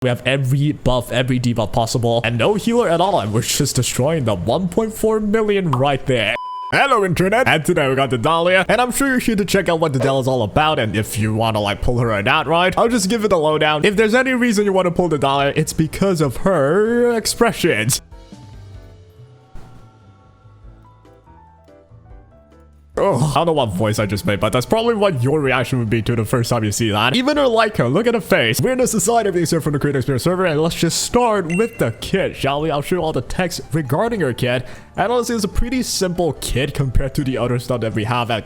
We have every buff, every debuff possible, and no healer at all, and we're just destroying the 1.4 million right there. Hello internet, and today we got the Dahlia, and I'm sure you're here to check out what the Dahlia is all about, and if you want to like pull her or not, right? I'll just give it a lowdown. If there's any reason you want to pull the Dahlia, it's because of her expressions. Oh, I don't know what voice I just made, but that's probably what your reaction would be to the first time you see that. Even her Lightcone, look at her face. Weirdness aside, everything's here from the Creator Experience server, and let's just start with the kit, shall we? I'll show you all the text regarding her kit. And honestly, it's a pretty simple kit compared to the other stuff that we have at,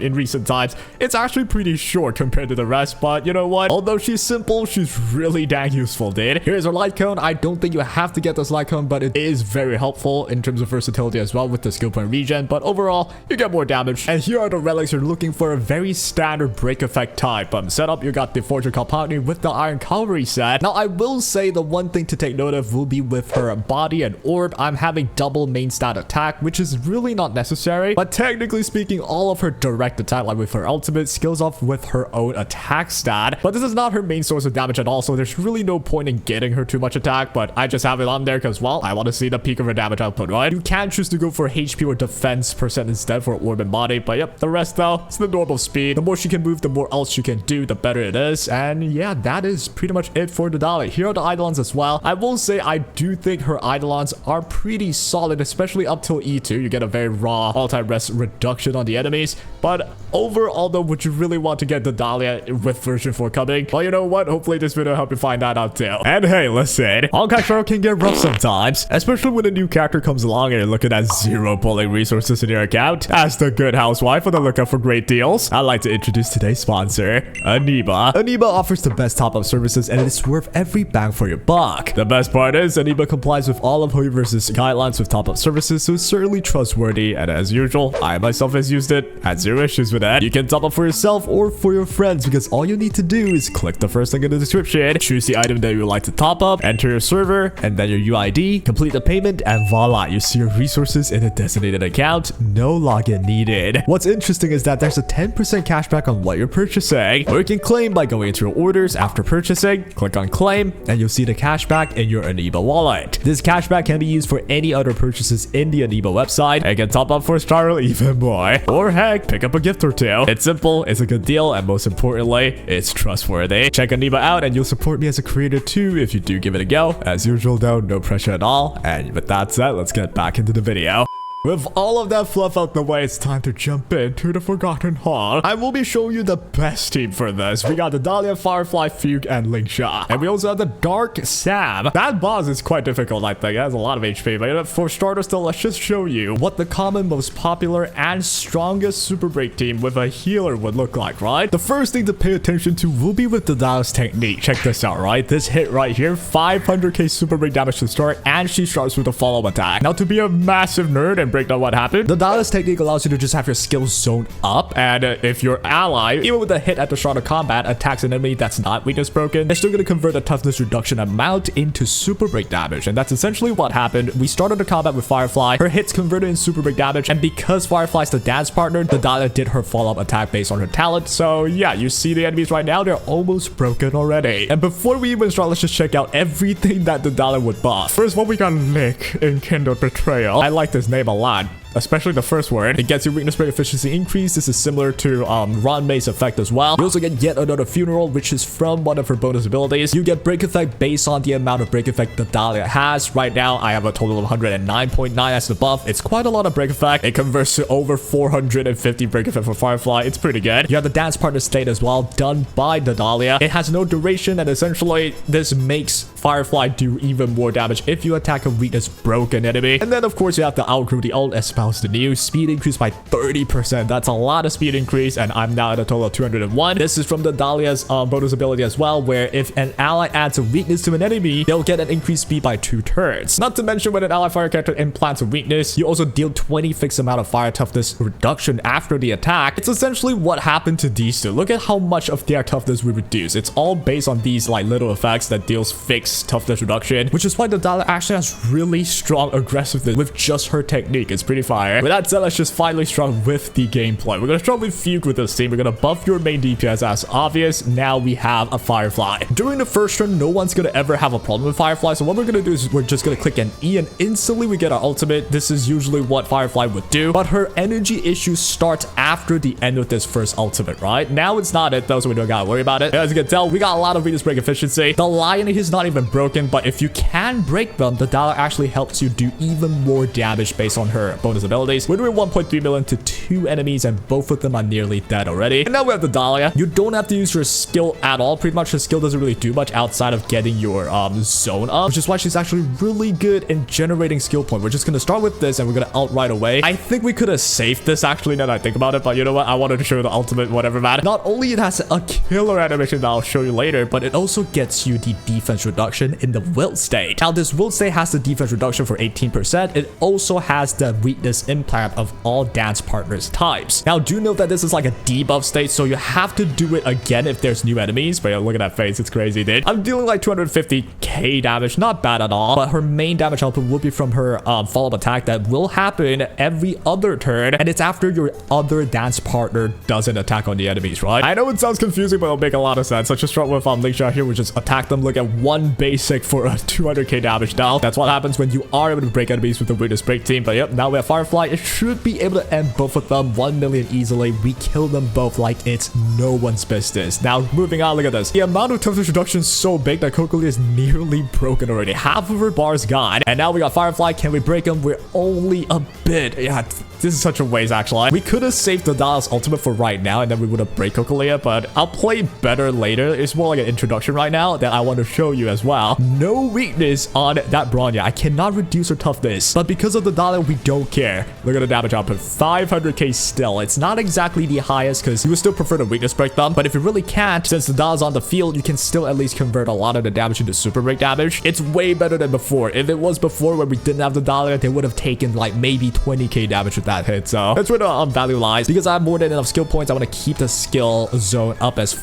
in recent times. It's actually pretty short compared to the rest, but you know what? Although she's simple, she's really dang useful, dude. Here's her Lightcone. I don't think you have to get this Lightcone, but it is very helpful in terms of versatility as well with the skill point regen. But overall, you get more damage. And here are the relics you're looking for, a very standard break effect type. Setup, you got the Fortune Compounding with the Iron Cavalry set. Now, I will say the one thing to take note of will be with her body and orb. I'm having double main stat attack, which is really not necessary, but technically speaking, all of her direct attack, like with her ultimate, skills off with her own attack stat. But this is not her main source of damage at all, so there's really no point in getting her too much attack, but I just have it on there because, well, I want to see the peak of her damage output, right? You can choose to go for HP or defense percent instead for orb and body, but yep, the rest though, it's the normal speed. The more she can move, the more else she can do, the better it is. And yeah, that is pretty much it for the Dahlia. Here are the Eidolons as well. I will say I do think her Eidolons are pretty solid, especially up till E2. You get a very raw multi-rest reduction on the enemies. But overall though, would you really want to get the Dahlia with version 4 coming? Well, you know what? Hopefully this video will help you find that out too. And hey, listen, Honkai Show can get rough sometimes, especially when a new character comes along and you're looking at zero pulling resources in your account. As the good housewife on the lookout for great deals, I'd like to introduce today's sponsor, Aniba. Aniba offers the best top-up services and it's worth every bang for your buck. The best part is Aniba complies with all of Hoyoverse's guidelines with top-up services, so it's certainly trustworthy, and as usual, I myself has used it, had zero issues with it. You can top up for yourself or for your friends because all you need to do is click the first link in the description, choose the item that you would like to top up, enter your server, and then your UID, complete the payment, and voila, you see your resources in a designated account, no login needed. What's interesting is that there's a 10% cashback on what you're purchasing, or you can claim by going into your orders after purchasing, click on claim, and you'll see the cashback in your Aniba wallet. This cashback can be used for any other purchases in the Aniba website and can top up for Spiral even more. Or heck, pick up a gift or two. It's simple, it's a good deal, and most importantly, it's trustworthy. Check Aniba out and you'll support me as a creator too if you do give it a go. As usual though, no pressure at all. And with that said, let's get back into the video. With all of that fluff out the way, it's time to jump into the Forgotten Hall. I will be showing you the best team for this. We got the Dahlia, Firefly, Fugue, and Lingsha. And we also have the Dark Sam. That boss is quite difficult, I think. It has a lot of HP. But for starters, though, let's just show you what the common, most popular, and strongest Super Break team with a healer would look like, right? The first thing to pay attention to will be with the Dahlia's technique. Check this out, right? This hit right here, 500k Super Break damage to start, and she starts with a follow-up attack. Now, to be a massive nerd and break down what happened, the Dahlia's technique allows you to just have your skills zoned up, and if your ally, even with a hit at the start of combat, attacks an enemy that's not weakness broken, they're still going to convert the toughness reduction amount into super break damage. And that's essentially what happened. We started the combat with Firefly, her hits converted in super break damage, and because Firefly's the dance partner, the Dahlia did her follow-up attack based on her talent. So yeah, you see the enemies right now, they're almost broken already. And before we even start, let's just check out everything that the Dahlia would buff. First of all, we got Lick in Kindled Betrayal. I like this name a lot, especially the first word. It gets your weakness break efficiency increase. This is similar to Ron May's effect as well. You also get yet another funeral, which is from one of her bonus abilities. You get break effect based on the amount of break effect the Dahlia has. Right now, I have a total of 109.9 as the buff. It's quite a lot of break effect. It converts to over 450 break effect for Firefly. It's pretty good. You have the dance partner state as well, done by the Dahlia. It has no duration, and essentially, this makes Firefly do even more damage if you attack a weakness broken enemy. And then, of course, you have to outgrow the old the new speed increase by 30%. That's a lot of speed increase, and I'm now at a total of 201. This is from the Dahlia's bonus ability as well, where if an ally adds a weakness to an enemy, they'll get an increased speed by 2 turns. Not to mention, when an ally fire character implants a weakness, you also deal 20 fixed amount of fire toughness reduction after the attack. It's essentially what happened to these two. Look at how much of their toughness we reduce. It's all based on these like little effects that deals fixed toughness reduction, which is why the Dahlia actually has really strong aggressiveness with just her technique. It's pretty fire. With that said, let's just finally start with the gameplay. We're gonna start with Fugue with this team. We're gonna buff your main DPS as obvious. Now we have a Firefly. During the first turn, no one's gonna ever have a problem with Firefly. So what we're gonna do is we're just gonna click an E and instantly we get our ultimate. This is usually what Firefly would do, but her energy issue starts after the end of this first ultimate, right? Now it's not it though, so we don't gotta worry about it. As you can tell, we got a lot of VIDS break efficiency. The lion is not even broken, but if you can break them, the Dahlia actually helps you do even more damage based on her bonus abilities. We're doing 1.3 million to 2 enemies, and both of them are nearly dead already. And now we have the Dahlia. You don't have to use your skill at all. Pretty much her skill doesn't really do much outside of getting your zone up, which is why she's actually really good in generating skill point. We're just gonna start with this and we're gonna ult right away. I think we could have saved this actually now that I think about it, but you know what? I wanted to show you the ultimate, whatever, man. Not only it has a killer animation that I'll show you later, but it also gets you the defense reduction in the wilt state. Now this wilt state has the defense reduction for 18%. It also has the weakness implant of all dance partners types. Now do note that this is like a debuff state, so you have to do it again if there's new enemies. But yeah, look at that face, it's crazy, dude. I'm dealing like 250k damage, not bad at all, but her main damage output will be from her follow-up attack that will happen every other turn, and it's after your other dance partner doesn't attack on the enemies, right? I know it sounds confusing, but it'll make a lot of sense. Let's just start with Link Shot here. We just attack them, look at one basic for a 200k damage now. That's what happens when you are able to break enemies with the weakness break team. But yep, now we have Firefly. It should be able to end both of them 1 million easily. We kill them both like it's no one's business. Now moving on, look at this. The amount of toughness reduction is so big that Kokoli is nearly broken already. Half of her bar's gone, and now we got Firefly. Can we break him? We're only a bit. Yeah, this is such a waste actually. We could have saved the Dahlia's ultimate for right now and then we would have break Kokolia, but I'll play better later. It's more like an introduction right now that I want to show you as well. No weakness on that Bronya. I cannot reduce her toughness, but because of the Dahlia, we don't care. Look at the damage output, 500k still. It's not exactly the highest because you would still prefer to weakness break them, but if you really can't, since the Dahlia's on the field, you can still at least convert a lot of the damage into super break damage. It's way better than before. If it was before when we didn't have the Dahlia, they would have taken like maybe 20k damage with that hit. So that's where the value lies. Because I have more than enough skill points, I want to keep the skill zone up as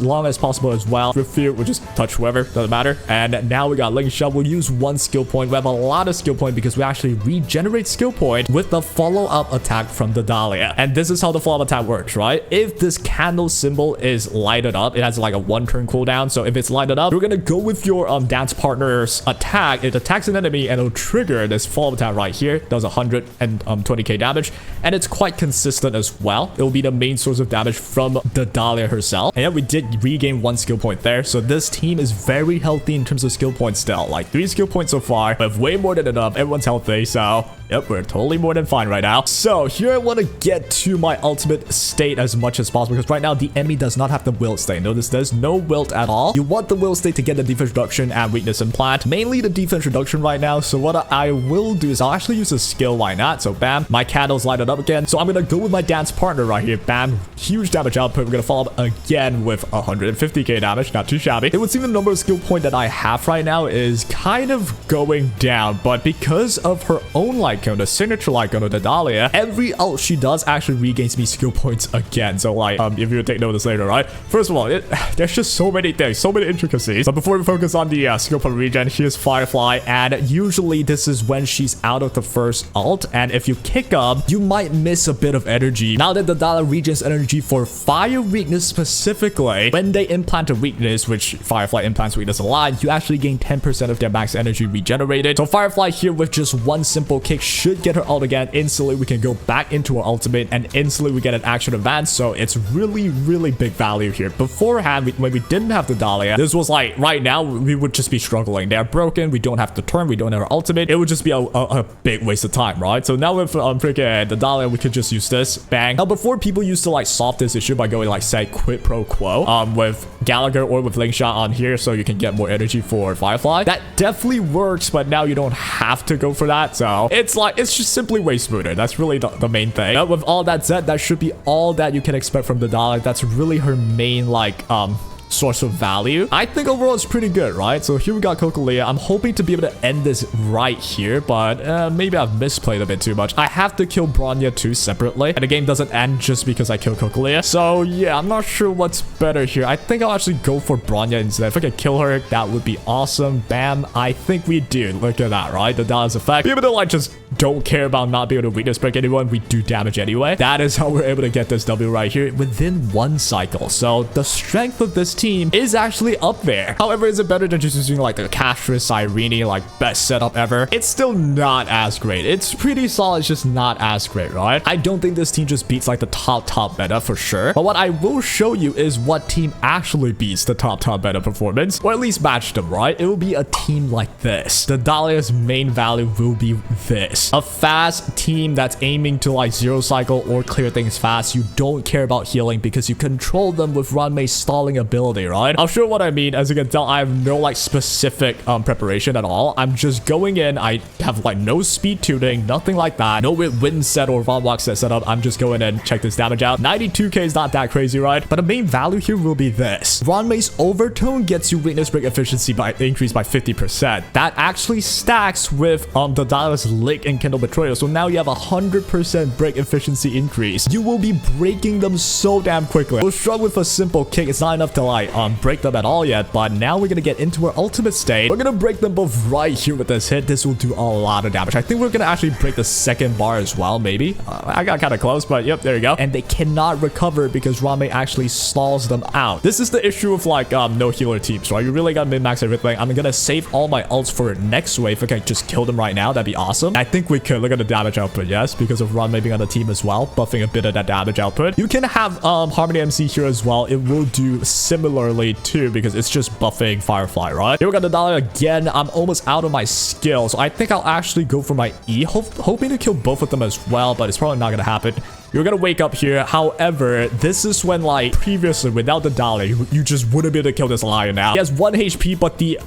long as possible as well. Refute, we'll just touch whoever, doesn't matter. And now we got Link Shot. We'll use one skill point. We have a lot of skill point because we actually regenerate skill point with the follow-up attack from the Dahlia. And this is how the follow-up attack works, right? If this candle symbol is lighted up, it has like a 1 turn cooldown. So if it's lighted up, you're gonna go with your dance partner's attack. It attacks an enemy and it'll trigger this follow-up attack right here. Does 120k damage. And it's quite consistent as well. It will be the main source of damage from the Dahlia herself. And yeah, we did regain 1 skill point there. So this team is very healthy in terms of skill points still. Like 3 skill points so far, but way more than enough. Everyone's healthy, so yep, we're totally more than fine right now. So here I want to get to my ultimate state as much as possible because right now the enemy does not have the wilt state. Notice there's no wilt at all. You want the wilt state to get the defense reduction and weakness implant. Mainly the defense reduction right now. So what I will do is I'll actually use a skill. Why not? So bam, my candles lighted up again. So I'm gonna go with my dance partner right here. Bam, huge damage output. We're gonna follow up again with 150k damage. Not too shabby. It would seem the number of skill point that I have right now is kind of going down, but because of her own Lightcone, the signature Lightcone of the Dahlia, every ult she does actually regains me skill points again. So like, if you take notice later, right? First of all, there's just so many things, so many intricacies. But before we focus on the skill point regen, here's Firefly, and usually this is when she's out of the first ult, and if you kick up, you might miss a bit of energy. Now that the Dahlia regens energy for fire weakness specifically, when they implant a weakness, which Firefly implants weakness a lot, you actually gain 10% of their max energy regenerated. So Firefly here with just one simple kick should get her ult again. Instantly we can go back into our ultimate and instantly we get an action advance. So it's really big value here. Beforehand, when we didn't have the Dahlia, this was like right now we would just be struggling. They're broken, we don't have the turn, we don't have our ultimate. It would just be a big waste of time, right? So now with freaking the Dahlia, we could just use this. Bang. Now before, people used to like solve this issue by going like say quid pro quo with Gallagher or with Link Shot on here so you can get more energy for Firefly. That definitely works, but now you don't have to go for that. So it's just simply way smoother. That's really the main thing. But with all that said, that should be all that you can expect from the Dahlia. That's really her main like source of value. I think overall it's pretty good, right? So here we got Cocolia. I'm hoping to be able to end this right here, but maybe I've misplayed a bit too much. I have to kill Bronya too separately, and the game doesn't end just because I kill Cocolia. So yeah, I'm not sure what's better here. I think I'll actually go for Bronya instead. If I could kill her, that would be awesome. Bam, I think we do. Look at that, right? The Dahlia's effect. Be able to like just don't care about not being able to weakness break anyone. We do damage anyway. That is how we're able to get this W right here within one cycle. So the strength of this team is actually up there. However, is it better than just using like the Castress, Irene, like best setup ever? It's still not as great. It's pretty solid, it's just not as great, right? I don't think this team just beats like the top meta for sure. But what I will show you is what team actually beats the top meta performance, or at least match them, right? It will be a team like this. The Dahlia's main value will be this. A fast team that's aiming to like zero cycle or clear things fast. You don't care about healing because you control them with Ranmei's stalling ability, right? I'll show you what I mean. As you can tell, I have no like specific preparation at all. I'm just going in. I have like no speed tuning, nothing like that. No wind set or Von set up. I'm just going in, check this damage out. 92k is not that crazy, right? But the main value here will be this. Ranmei's overtone gets you weakness break efficiency by increased by 50%. That actually stacks with the Dahlia's Lick and Kindle Betrayal. So now you have 100% break efficiency increase. You will be breaking them so damn quickly. We'll struggle with a simple kick. It's not enough to like break them at all yet, but now we're gonna get into our ultimate state. We're gonna break them both right here with this hit. This will do a lot of damage. I think we're gonna actually break the second bar as well, maybe. I got kind of close, but yep, there you go. And they cannot recover because Ranmei actually stalls them out. This is the issue of like no healer teams, right? You really gotta min-max everything. I'm gonna save all my ults for next wave. If I can just kill them right now, that'd be awesome. I think we could. Look at the damage output, yes, because of Ranmei being on the team as well, buffing a bit of that damage output. You can have Harmony MC here as well. It will do similarly too because it's just buffing Firefly, right? Here we got the Dahlia again. I'm almost out of my skill, so I think I'll actually go for my E, hoping to kill both of them as well, but it's probably not gonna happen. You're gonna wake up here. However, this is when like previously without the Dahlia, you just wouldn't be able to kill this lion now. He has 1 HP, but the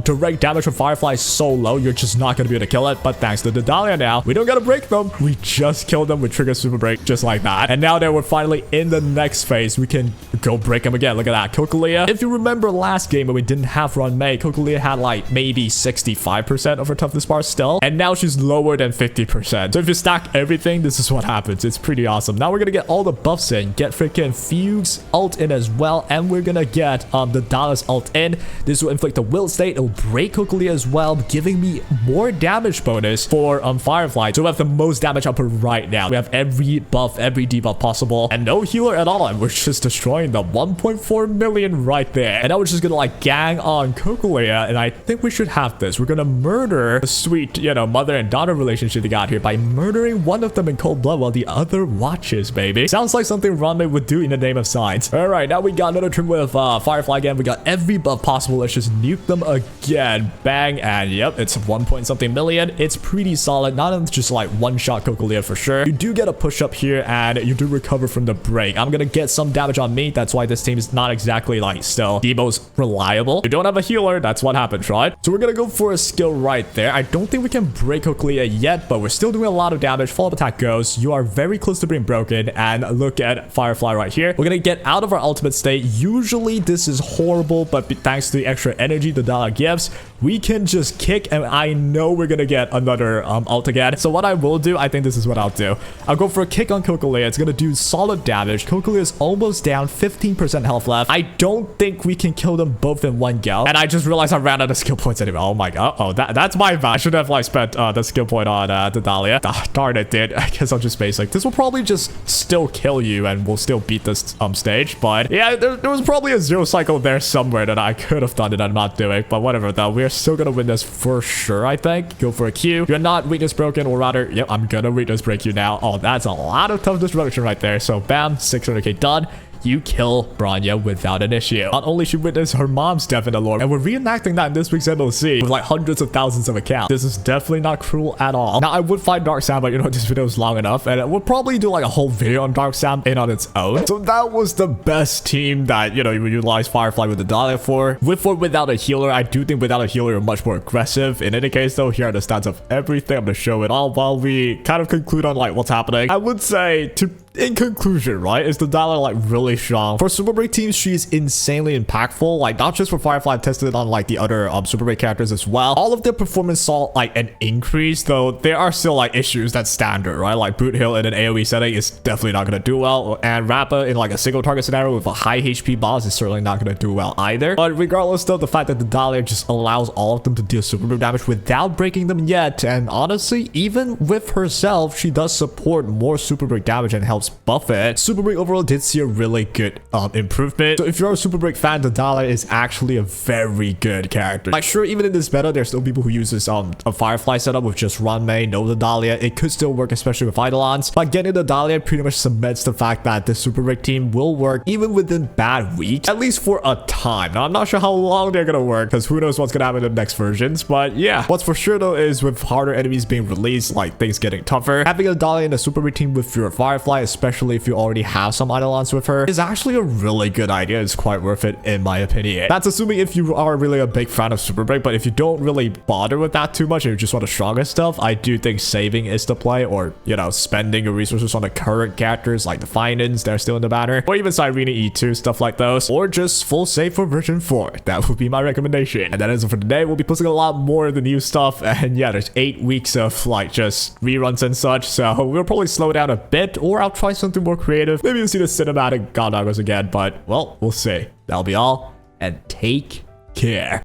direct damage from Firefly is so low, you're just not gonna be able to kill it. But thanks to the Dahlia now, we don't gotta break them. We just kill them with trigger super break just like that. And now that we're finally in the next phase, we can go break them again. Look at that. Cocolia. If you remember last game when we didn't have Ranmei, Cocolia had like maybe 65% of her toughness bar still. And now she's lower than 50%. So if you stack everything, this is what happens. It's pretty awesome. Now we're gonna get all the buffs in, get freaking Fugue's ult in as well, and we're gonna get the Dahlia's ult in. This will inflict a will state. It will break Cocolia as well, giving me more damage bonus for Firefly. So we have the most damage output right now. We have every buff, every debuff possible, and no healer at all, and we're just destroying the 1.4 million right there. And now we're just gonna like gang on Cocolia, and I think we should have this. We're gonna murder the sweet, you know, mother and daughter relationship they got here by murdering one of them in cold blood while the other watches, baby. Sounds like something Ranmei would do in the name of science. All right, now we got another trim with Firefly again. We got every buff possible. Let's just nuke them again. Bang, and yep, it's 1 point something million. It's pretty solid. Not just like one-shot Cocolia for sure. You do get a push up here, and you do recover from the break. I'm gonna get some damage on me. That's why this team is not exactly like still the most reliable. You don't have a healer. That's what happens, right? So we're gonna go for a skill right there. I don't think we can break Cocolia yet, but we're still doing a lot of damage. Follow-up attack goes. You are very close to being broken, and look at Firefly right here. We're gonna get out of our ultimate state. Usually this is horrible, but thanks to the extra energy the Dahlia gives, we can just kick, and I know we're gonna get another ult again. So what I will do, I think this is what I'll do. I'll go for a kick on Cocolia. It's gonna do solid damage. Cocolia is almost down, 15% health left. I don't think we can kill them both in one go, and I just realized I ran out of skill points anyway. Oh my god. Oh, that's my bad. I should have like spent the skill point on the Dahlia. Darn it, dude. I guess I'll just basic. This will probably just still kill you, and we'll still beat this stage. But yeah, there was probably a zero cycle there somewhere that I could have done it. I'm not doing, but whatever though. We're still gonna win this for sure, I think. Go for a Q. You're not weakness broken, or rather, yep, I'm gonna weakness break you now. Oh, that's a lot of toughness reduction right there. So bam, 600k done. You kill Bronya without an issue. Not only she witnessed her mom's death in the lore, and we're reenacting that in this week's MLC with like hundreds of thousands of accounts. This is definitely not cruel at all. Now, I would find Dark Sam, but you know, this video is long enough, and we'll probably do like a whole video on Dark Sam in on its own. So that was the best team that, you know, you would utilize Firefly with the Dahlia for. With or without a healer, I do think without a healer, you're much more aggressive. In any case, though, here are the stats of everything. I'm gonna show it all while we kind of conclude on like what's happening. I would say to in conclusion, right, is the Dahlia like really strong. For Super Break teams, she's insanely impactful. Like not just for Firefly, I've tested it on like the other Super Break characters as well. All of their performance saw like an increase, though there are still like issues that's standard, right? Like Boot Hill in an AoE setting is definitely not gonna do well, and Rappa in like a single target scenario with a high HP boss is certainly not gonna do well either. But regardless though, the fact that the Dahlia just allows all of them to deal Super Break damage without breaking them yet, and honestly, even with herself, she does support more Super Break damage and helps buff it. Super Break overall did see a really good improvement. So if you're a Super Break fan, the Dahlia is actually a very good character. Like sure, even in this meta, there's still people who use this a Firefly setup with just run main, no the Dahlia. It could still work, especially with Eidolons. But getting the Dahlia pretty much cements the fact that the Super Break team will work even within bad weeks, at least for a time. Now I'm not sure how long they're gonna work, because who knows what's gonna happen in the next versions. But yeah, what's for sure though is with harder enemies being released, like things getting tougher, having a Dahlia in a Super Break team with your Firefly, especially if you already have some Eidolons with her, is actually a really good idea. It's quite worth it in my opinion. That's assuming if you are really a big fan of Super Break, but if you don't really bother with that too much and you just want the strongest stuff, I do think saving is the play, or you know, spending your resources on the current characters like the Finans, they're still in the banner, or even Cyrene E2, stuff like those, or just full save for version 4. That would be my recommendation. And that is it for today. We'll be posting a lot more of the new stuff, and yeah, there's 8 weeks of like just reruns and such, so we'll probably slow down a bit, or I'll try something more creative. Maybe you'll see the cinematic Goddaggers again, but well, we'll see. That'll be all, and take care.